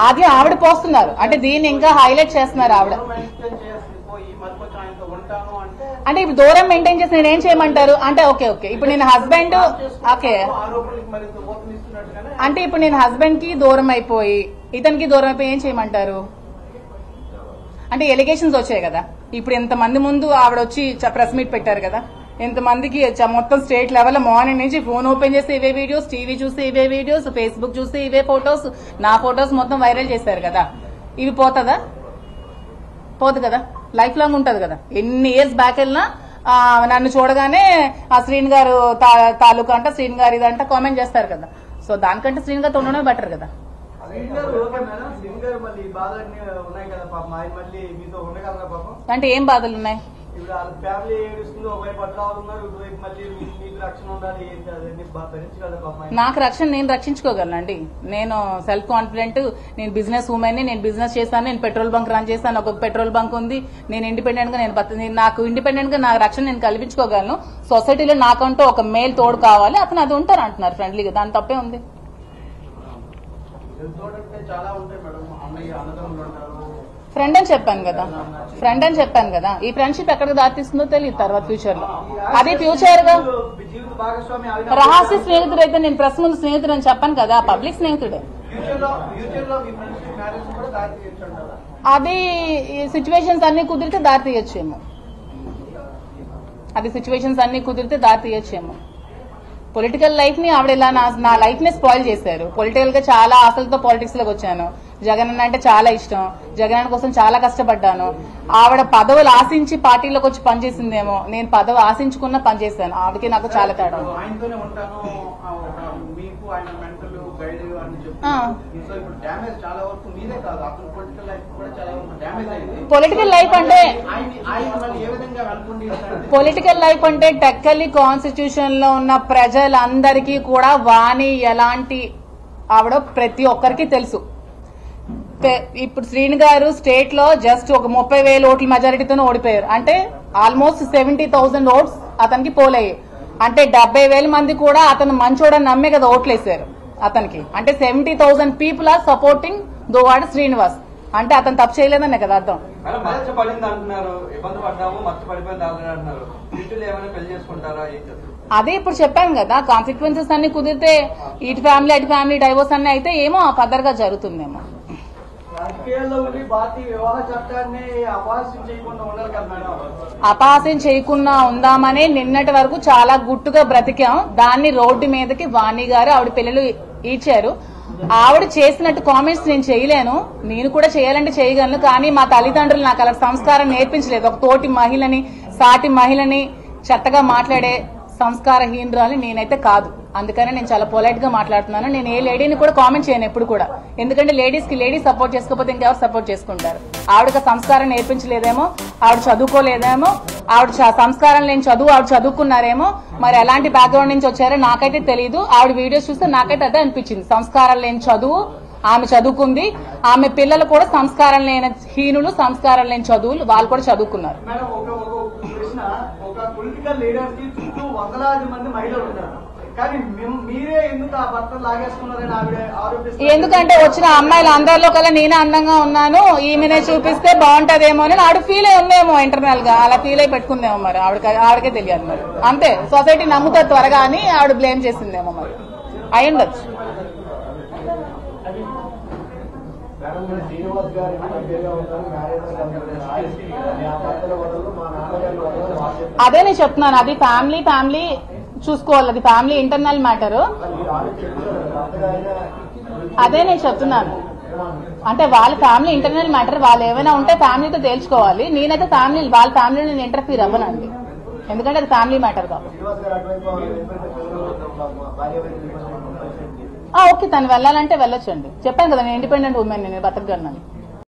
అది ఆవిడ పోస్తున్నారు అంటే దీన్ని ఇంకా హైలైట్ చేస్తున్నారు ఆవిడ. అంటే ఇప్పుడు దూరం మెయింటైన్ చేసి నేను ఏం చేయమంటారు అంటే ఓకే ఇప్పుడు నేను హస్బెండ్ ఓకే అంటే ఇప్పుడు నేను హస్బెండ్ కి దూరం అయిపోయి ఇతనికి దూరం అయిపోయి ఏం చేయమంటారు అంటే ఎలిగేషన్స్ వచ్చాయి కదా. ఇప్పుడు ఎంతమంది ముందు ఆవిడ వచ్చి ప్రెస్ మీట్ పెట్టారు కదా, ఎంతమందికి మొత్తం స్టేట్ లెవెల్ మార్నింగ్ నుంచి ఫోన్ ఓపెన్ చేస్తే ఇవే వీడియోస్, టీవీ చూస్తే ఇవే వీడియోస్, ఫేస్బుక్ చూస్తే ఇవే ఫొటోస్, నా ఫొటోస్ మొత్తం వైరల్ చేశారు కదా. ఇవి పోతుందా? పోదు కదా, లైఫ్ లాంగ్ ఉంటది కదా. ఎన్ని ఇయర్స్ బ్యాక్ వెళ్ళినా నన్ను చూడగానే ఆ శ్రీని గారు తాలూకా అంట, శ్రీని గారు ఇదంట కామెంట్ చేస్తారు కదా. సో దానికంటే శ్రీని గారితో ఉండడమే బెటర్ కదా. అంటే ఏం బాధలు ఉన్నాయి? నాకు రక్షణ నేను రక్షించుకోగలనండి. నేను సెల్ఫ్ కాన్ఫిడెంట్, నేను బిజినెస్ ఉమెన్, నేను బిజినెస్ చేశాను, నేను పెట్రోల్ బంక్ రన్ చేశాను, ఒక పెట్రోల్ బంక్ ఉంది, నేను ఇండిపెండెంట్ గా నాకు ఇండిపెండెంట్ గా నా రక్షణ నేను కల్పించుకోగలను. సొసైటీలో నాకంటూ ఒక మేల్ తోడు కావాలి, అతను అది ఉంటారు అంటున్నారు ఫ్రెండ్లీగా, దాని తప్పే ఉంది. ఫ్రెండ్ అని చెప్పాను కదా, ఈ ఫ్రెండ్షిప్ ఎక్కడికి దారితీస్తుందో తెలియదు తర్వాత ఫ్యూచర్ లో. అది ఫ్యూచర్ గా రహస్య స్నేహితుడు అయితే నేను ప్రెస్ ముందు స్నేహితుడు అని చెప్పాను కదా, పబ్లిక్ స్నేహితుడే. అది సిచ్యువేషన్స్ అన్ని కుదిరితే దారి తీయొచ్చేమో. పొలిటికల్ లైఫ్ ని ఆవిడ ఇలా నా లైఫ్ ని స్పాయిల్ చేశారు. పొలిటికల్ గా చాలా ఆశలతో పాలిటిక్స్ లోకి వచ్చాను. జగన్ అన్న అంటే చాలా ఇష్టం, జగన్ అన్న కోసం చాలా కష్టపడ్డాను. ఆవిడ పదవులు ఆశించి పార్టీలోకి వచ్చి పనిచేసిందేమో, నేను పదవి ఆశించుకున్న పనిచేశాను. ఆవిడకి నాకు చాలా తేడా. పొలిటికల్ లైఫ్ అంటే టెక్కలి కాన్స్టిట్యూషన్ లో ఉన్న ప్రజలందరికీ కూడా వాణి ఎలాంటి ఆవిడ ప్రతి ఒక్కరికి తెలుసు. ఇప్పుడు శ్రీని గారు స్టేట్ లో జస్ట్ ఒక 30,000 ఓట్ల మెజారిటీతో ఓడిపోయారు. అంటే ఆల్మోస్ట్ 70,000 ఓట్స్ అతనికి పోలయ్యాయి. అంటే 70,000 మంది కూడా అతను మంచోడని నమ్మే కదా ఓట్లేశారు అతనికి. అంటే 70,000 people are supporting Duvvada Srinivas. అంటే అతను తప్పు చేయలేదనే కదా అర్థం. అదే ఇప్పుడు చెప్పాను కదా, కాన్సిక్వెన్సెస్ అన్ని కుదిరితే ఇటు ఫ్యామిలీ అటు ఫ్యామిలీ డైవోర్స్ అన్ని అయితే ఏమో ఫర్దర్ గా జరుగుతుందేమో. అపహాస్యం చేయకుండా ఉందామని నిన్నటి వరకు చాలా గుట్టుగా బ్రతికాం. దాన్ని రోడ్డు మీదకి వాణి గారు ఆవిడ పిల్లలు ఇచ్చారు. ఆవిడ చేసినట్టు కామెంట్స్ నేను చేయలేను, నేను కూడా చేయాలంటే చేయగలను. కానీ మా తల్లిదండ్రులు నాకు అలా సంస్కారం నేర్పించలేదు. ఒక తోటి మహిళని, సాటి మహిళని చెత్తగా మాట్లాడే సంస్కారహీనురాలు నేనైతే కాదు. అందుకనే నేను చాలా పొలైట్ గా మాట్లాడుతున్నాను. నేను ఏ లేడీని కూడా కామెంట్ చేయను ఎప్పుడు కూడా. ఎందుకంటే లేడీస్ సపోర్ట్ చేసుకోకపోతే ఇంకెవరు సపోర్ట్ చేసుకుంటారు. ఆవిడకి సంస్కారం నేర్పించలేదేమో, ఆవిడ చదువుకోలేదేమో, ఆవిడ సంస్కారం లేని చదువు ఆవిడ చదువుకున్నారేమో. మరి ఎలాంటి బ్యాక్గ్రౌండ్ నుంచి వచ్చారో నాకైతే తెలియదు. ఆవిడ వీడియోస్ చూస్తే నాకైతే అదే అనిపించింది. సంస్కారం లేని చదువు ఆమె చదువుకుంది, ఆమె పిల్లలు కూడా సంస్కారం లేని హీనులు, సంస్కారం లేని చదువులు వాళ్ళు కూడా చదువుకున్నారు. ఎందుకంటే వచ్చిన అమ్మాయిలు అందరిలో కల్లా నేనే అందంగా ఉన్నాను, ఈమెనే చూపిస్తే బాగుంటదేమో అని ఆవిడ ఫీల్ అయి ఉందేమో, ఇంటర్నల్ గా అలా ఫీల్ అయి పెట్టుకుందేమో. మరి ఆవిడకే తెలియదు. మరి అంతే, సొసైటీ నమ్ముతా త్వరగా అని ఆవిడ బ్లేమ్ చేసిందేమో. మరి అయి ఉండొచ్చు. అదే నేను చెప్తున్నాను, అది ఫ్యామిలీ చూసుకోవాలి, అది ఫ్యామిలీ ఇంటర్నల్ మ్యాటర్. అదే నేను చెప్తున్నాను, అంటే వాళ్ళ ఫ్యామిలీ ఇంటర్నల్ మ్యాటర్. వాళ్ళు ఏమైనా ఉంటే ఫ్యామిలీతో తేల్చుకోవాలి. నేనైతే వాళ్ళ ఫ్యామిలీలో నేను ఇంటర్ఫీర్ అవ్వనండి, ఎందుకంటే అది ఫ్యామిలీ మ్యాటర్ కాబట్టి. ఓకే, తను వెళ్ళాలంటే వెళ్ళొచ్చండి. చెప్పాను కదా నేను ఇండిపెండెంట్ ఉమెన్, నేను బతకగలను.